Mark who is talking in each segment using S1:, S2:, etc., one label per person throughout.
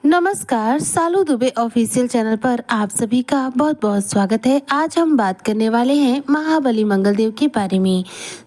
S1: नमस्कार, सालू Dubey official channel पर आप सभी का बहुत बहुत स्वागत है। आज हम बात करने वाले हैं महाबली मंगल देव के बारे में।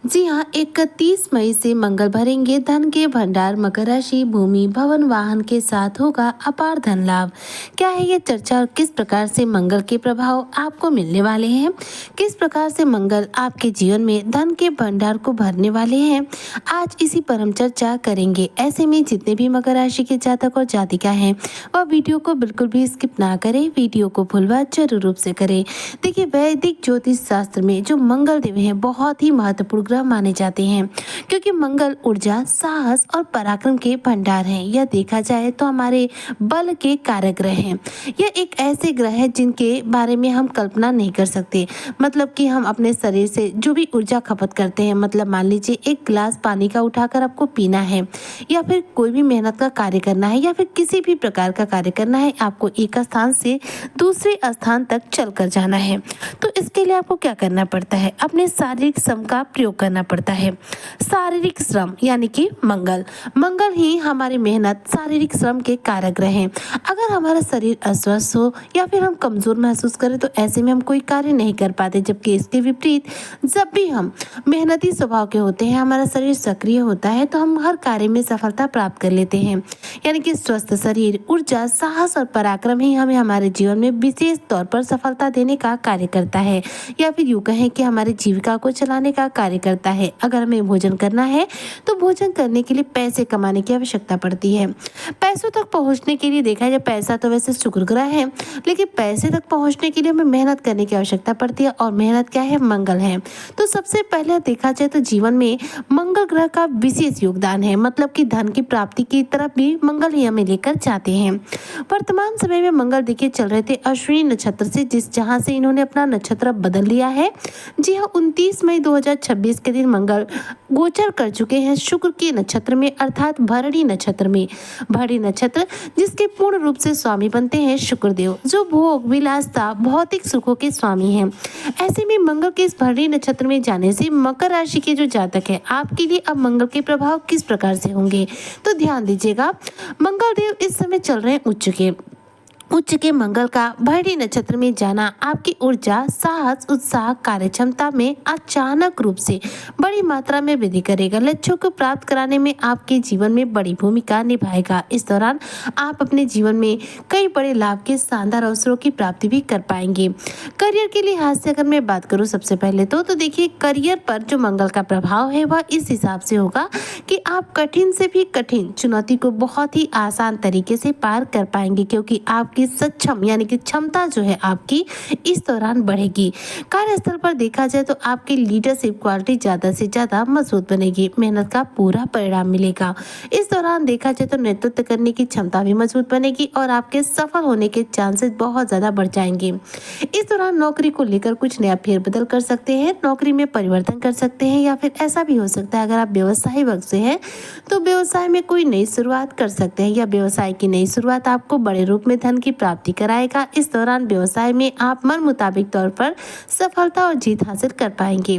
S1: जी हाँ, 31 मई से मंगल भरेंगे धन के भंडार। मकर राशि, भूमि, भवन, वाहन के साथ होगा अपार धन लाभ। क्या है ये चर्चा और किस प्रकार से मंगल के प्रभाव आपको मिलने वाले हैं? किस प्रकार से मंगल आपके जीवन में धन के भंडार को भरने वाले हैं, आज इसी पर हम चर्चा करेंगे। ऐसे में जितने भी मकर राशि के जातक और जातिका हैं वह वीडियो को बिल्कुल भी स्किप ना करें, वीडियो को भूलवा जरूर रूप से करें। देखिए, वैदिक ज्योतिष शास्त्र में जो मंगल देव हैं बहुत ही महत्वपूर्ण ग्रह माने जाते हैं, क्योंकि मंगल ऊर्जा, साहस और पराक्रम के भंडार हैं। यह देखा जाए तो हमारे बल के कारक ग्रह हैं। यह एक ऐसे ग्रह है जिनके बारे में हम कल्पना नहीं कर सकते। मतलब कि हम अपने शरीर से जो भी ऊर्जा खपत करते हैं, मतलब मान लीजिए एक गिलास पानी का उठाकर आपको पीना है, या फिर कोई भी मेहनत का कार्य करना है, या फिर किसी भी प्रकार का कार्य करना है, आपको एक स्थान से दूसरे स्थान तक चलकर जाना है, तो इसके लिए आपको क्या करना पड़ता है? अपने शारीरिक श्रम का प्रयोग करना पड़ता है। शारीरिक श्रम यानी कि मंगल ही हमारी मेहनत, शारीरिक श्रम के कारक ग्रह हैं। अगर हमारा शरीर अस्वस्थ हो या फिर हम कमजोर महसूस करें तो ऐसे में हम कोई कार्य नहीं कर पाते। जबकि इसके विपरीत जब भी हम मेहनती स्वभाव के होते हैं, हमारा शरीर सक्रिय होता है, तो हम हर कार्य में सफलता प्राप्त कर लेते हैं। यानी कि स्वस्थ शरीर, ऊर्जा, साहस और पराक्रम ही हमें हमारे जीवन में विशेष तौर पर सफलता देने का कार्य करता है, या फिर यूं कहें कि हमारी जीविका को चलाने का कार्य करता है। अगर हमें भोजन करना है तो भोजन करने के लिए पैसे कमाने की आवश्यकता पड़ती है। पैसों तक पहुंचने के लिए देखा जाए, पैसा तो वैसे शुक्र ग्रह है, लेकिन पैसे तक पहुंचने के लिए हमें मेहनत करने की आवश्यकता पड़ती है, और मेहनत क्या है? मंगल है। तो सबसे पहले देखा जाए तो जीवन में मंगल ग्रह का विशेष योगदान है। मतलब कि धन की प्राप्ति की तरफ भी मंगल ही हमें लेकर जाते हैं। वर्तमान समय में मंगल देखिए चल रहे थे अश्विनी नक्षत्र से, जहां से इन्होंने अपना नक्षत्र बदल लिया है। जी हाँ, 29 मई 2026 के दिन मंगल गोचर कर चुके हैं शुक्र के नक्षत्र में, अर्थात भरणी नक्षत्र में। भरणी नक्षत्र जिसके पूर्ण रूप से स्वामी बनते हैं शुक्रदेव, जो भोग विलासता भौतिक सुखों के स्वामी हैं। ऐसे में मंगल के इस भरणी नक्षत्र में जाने से मकर राशि के जो जातक है, आपके लिए अब मंगल के प्रभाव किस प्रकार से होंगे, तो ध्यान दीजिएगा। मंगल देव इस समय चल रहे हैं उच्च के मंगल का भरणी नक्षत्र में जाना आपकी ऊर्जा, साहस, उत्साह, कार्यक्षमता में अचानक रूप से बड़ी मात्रा में वृद्धि करेगा। लक्ष्यों को प्राप्त कराने में आपके जीवन में बड़ी भूमिका निभाएगा। इस दौरान आप अपने जीवन में कई बड़े लाभ के शानदार अवसरों की प्राप्ति भी कर पाएंगे। करियर के लिहाज से अगर मैं बात करूँ सबसे पहले तो देखिए, करियर पर जो मंगल का प्रभाव है वह इस हिसाब से होगा कि आप कठिन से भी कठिन चुनौती को बहुत ही आसान तरीके से पार कर पाएंगे, क्योंकि आपकी सक्षम यानी कि क्षमता जो है आपकी इस दौरान बढ़ेगी। कार्यस्थल पर देखा जाए तो आपकी लीडरशिप क्वालिटी ज्यादा से ज्यादा मजबूत बनेगी। मेहनत का पूरा परिणाम मिलेगा। इस दौरान देखा जाए तो नेतृत्व करने की क्षमता भी मजबूत बनेगी और आपके सफल होने के चांसेस बहुत ज्यादा बढ़ जाएंगे। इस दौरान नौकरी को लेकर कुछ नया फेरबदल कर सकते हैं, नौकरी में परिवर्तन कर सकते हैं, या फिर ऐसा भी हो सकता है अगर आप व्यवसाय वर्ग से हैं तो व्यवसाय में कोई नई शुरुआत कर सकते हैं, या व्यवसाय की नई शुरुआत आपको बड़े रूप में धन की प्राप्ति कराएगा। इस दौरान व्यवसाय में आप मन मुताबिक तौर पर सफलता और जीत हासिल कर पाएंगे।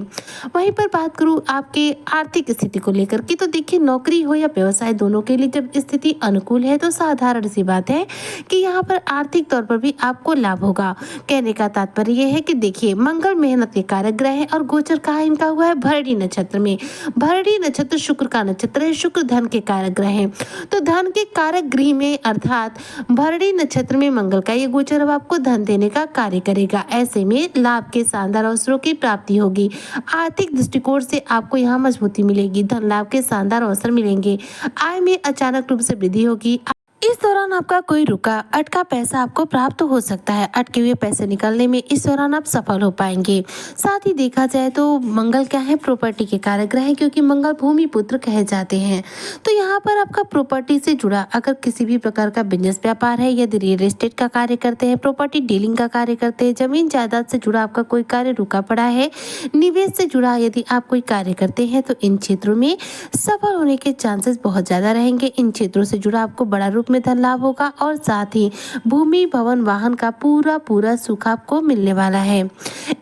S1: वहीं पर बात करूं आपके आर्थिक स्थिति को लेकर की, तो देखिए, नौकरी हो या व्यवसाय, दोनों के लिए जब स्थिति अनुकूल है तो साधारण सी बात है कि यहाँ पर आर्थिक तौर पर भी आपको लाभ होगा। कहने का तात्पर्य यह है कि देखिए, मंगल मेहनत के कारक ग्रह है और गोचर कहाँ इनका हुआ है? भरणी नक्षत्र में। भरणी नक्षत्र शुक्र का नक्षत्र है, शुक्र धन के कारक ग्रह है। तो धन के कारक गृह में अर्थात भरणी नक्षत्र में मंगल का ये गोचर अब आपको धन देने का कार्य करेगा। ऐसे में लाभ के शानदार अवसरों की प्राप्ति होगी। आर्थिक दृष्टिकोण से आपको यहाँ मजबूती मिलेगी, धन लाभ के शानदार अवसर मिलेंगे, आय में अचानक रूप से वृद्धि होगी। इस दौरान आपका कोई रुका अटका पैसा आपको प्राप्त हो सकता है। अटके हुए पैसे निकालने में इस दौरान आप सफल हो पाएंगे। साथ ही देखा जाए तो मंगल क्या है? प्रॉपर्टी के कारक ग्रह है, क्योंकि मंगल भूमि पुत्र कहे जाते हैं। तो यहाँ पर आपका प्रॉपर्टी से जुड़ा अगर किसी भी प्रकार का बिजनेस व्यापार है, यदि रियल एस्टेट का कार्य करते हैं, प्रॉपर्टी डीलिंग का कार्य करते हैं, जमीन जायदाद से जुड़ा आपका कोई कार्य रुका पड़ा है, निवेश से जुड़ा यदि आप कोई कार्य करते हैं, तो इन क्षेत्रों में सफल होने के चांसेस बहुत ज्यादा रहेंगे। इन क्षेत्रों से जुड़ा आपको बड़ा रूप में धन लाभ लाभ होगा और साथ ही भूमि भवन वाहन का पूरा सुख आपको मिलने वाला है।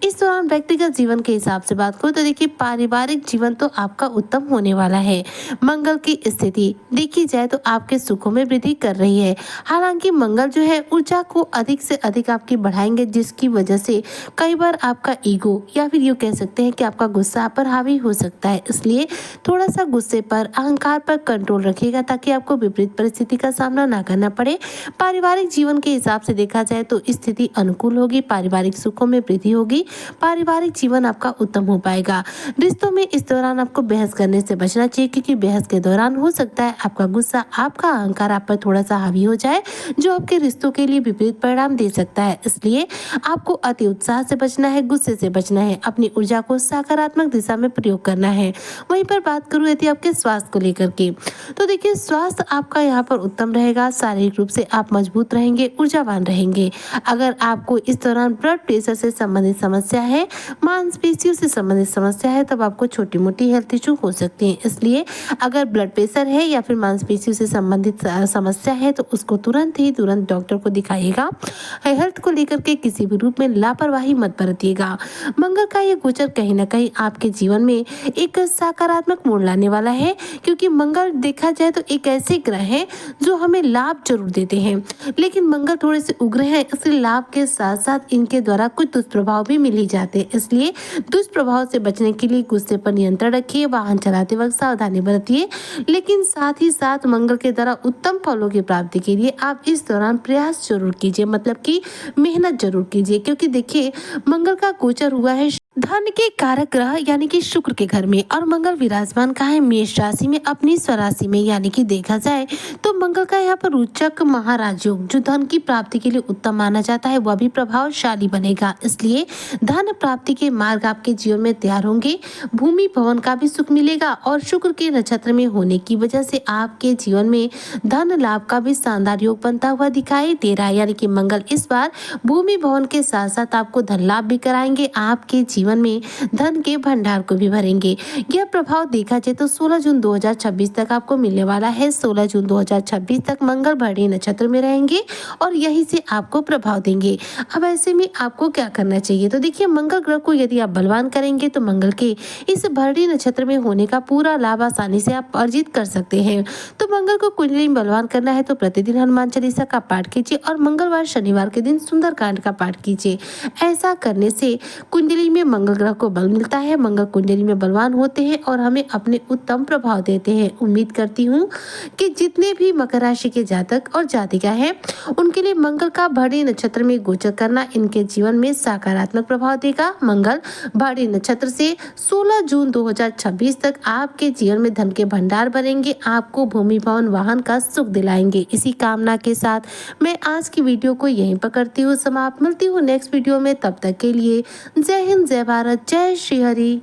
S1: इस दौरान व्यक्तिगत जीवन के हिसाब से बात करूं तो देखिए पारिवारिक जीवन तो आपका उत्तम होने वाला है। मंगल की स्थिति देखी जाए तो आपके सुखों में वृद्धि कर रही है। हालांकि मंगल जो है ऊर्जा को अधिक से अधिक आपकी बढ़ाएंगे, जिसकी वजह से कई बार आपका ईगो या फिर यूँ कह सकते हैं कि आपका गुस्सा आप पर हावी हो सकता है। इसलिए थोड़ा सा गुस्से पर, अहंकार पर कंट्रोल रखिएगा ताकि आपको विपरीत परिस्थिति का सामना ना करना पड़े। पारिवारिक जीवन के हिसाब से देखा जाए तो स्थिति अनुकूल होगी, पारिवारिक सुखों में वृद्धि होगी, पारिवारिक जीवन आपका उत्तम हो पाएगा। रिश्तों में इस दौरान आपको बहस करने से बचना चाहिए, क्योंकि बहस के दौरान हो सकता है आपका गुस्सा, आपका अहंकार आप पर थोड़ा सा हावी हो जाए, जो आपके रिश्तों के लिए विपरीत परिणाम दे सकता है। इसलिए आपको अति उत्साह से बचना है, गुस्से से बचना है, अपनी ऊर्जा को सकारात्मक दिशा में प्रयोग करना है। वहीं पर बात करूं यदि आपके स्वास्थ्य को लेकर के, तो देखिए स्वास्थ्य आपका यहाँ पर उत्तम रहेगा। शारीरिक रूप से आप मजबूत रहेंगे, ऊर्जावान रहेंगे। अगर आपको इस दौरान ब्लड प्रेशर से संबंधित समस्या है, मांसपेशियों से संबंधित समस्या है, तब आपको छोटी मोटी हेल्थ इशू हो सकती है। इसलिए अगर ब्लड प्रेशर है या फिर मांसपेशियों से संबंधित समस्या है तो उसको तुरंत डॉक्टर को दिखाइएगा। हेल्थ को लेकर के किसी भी रूप में लापरवाही मत बरतिएगा। मंगल का ये गोचर कहीं ना कहीं आपके जीवन में एक सकारात्मक मोड़ लाने वाला है, क्योंकि मंगल देखा जाए तो एक ऐसे ग्रह है जो हमें लाभ जरूर देते हैं, लेकिन मंगल थोड़े से उग्र है, इसलिए लाभ के साथ साथ इनके द्वारा कुछ दुष्प्रभाव भी मिल ही जाते हैं। इसलिए दुष्प्रभाव से बचने के लिए गुस्से पर नियंत्रण रखिए, वाहन चलाते वक्त सावधानी बरतिए, लेकिन साथ ही साथ मंगल के द्वारा उत्तम फलों की प्राप्ति के लिए आप इस दौरान प्रयास जरूर कीजिए, मतलब कि मेहनत जरूर कीजिए, क्योंकि देखिए मंगल का गोचर हुआ है धन के कारक ग्रह यानी कि शुक्र के घर में, और मंगल विराजमान का है मेष राशि में अपनी स्वराशि में। यानी कि देखा जाए तो मंगल का यहाँ पर रोचक महाराज योग, जो धन की प्राप्ति के लिए उत्तम माना जाता है, वह भी प्रभावशाली बनेगा। इसलिए धन प्राप्ति के मार्ग आपके जीवन में तैयार होंगे, भूमि भवन का भी सुख मिलेगा, और शुक्र के नक्षत्र में होने की वजह से आपके जीवन में धन लाभ का भी शानदार योग बनता हुआ दिखाई दे रहा है। यानी कि मंगल इस बार भूमि भवन के साथ साथ आपको धन लाभ भी कराएंगे, आपके जीवन में धन के भंडार को भी भरेंगे। यह प्रभाव देखा जाए तो 16 जून 2026 तक आपको मिलने वाला है। 16 जून 2026 तक मंगल भरणी नक्षत्र में रहेंगे और यहीं से आपको प्रभाव देंगे। अब ऐसे में आपको क्या करना चाहिए, तो देखिए मंगल ग्रह को यदि आप बलवान करेंगे तो मंगल के इस भरणी नक्षत्र में होने का पूरा लाभ आसानी से आप अर्जित कर सकते हैं। तो मंगल को कुंडली में बलवान करना है तो प्रतिदिन हनुमान चालीसा का पाठ कीजिए और मंगलवार शनिवार के दिन सुंदरकांड का पाठ कीजिए। ऐसा करने से कुंडली में मंगल ग्रह को बल मिलता है, मंगल कुंडली में बलवान होते हैं और हमें अपने उत्तम प्रभाव देते हैं। उम्मीद करती हूँ कि जितने भी मकर राशि के जातक और जातिका हैं उनके लिए मंगल का भरणी नक्षत्र में गोचर करना इनके जीवन में सकारात्मक प्रभाव देगा। मंगल भरणी नक्षत्र से 16 जून 2026 तक आपके जीवन में धन के भंडार भरेंगे, आपको भूमि भवन वाहन का सुख दिलाएंगे। इसी कामना के साथ मैं आज की वीडियो को यहीं पर करती हूँ समाप्त। मिलती हूँ नेक्स्ट वीडियो में, तब तक के लिए जय हिंद, जय भारत, जय श्री हरि।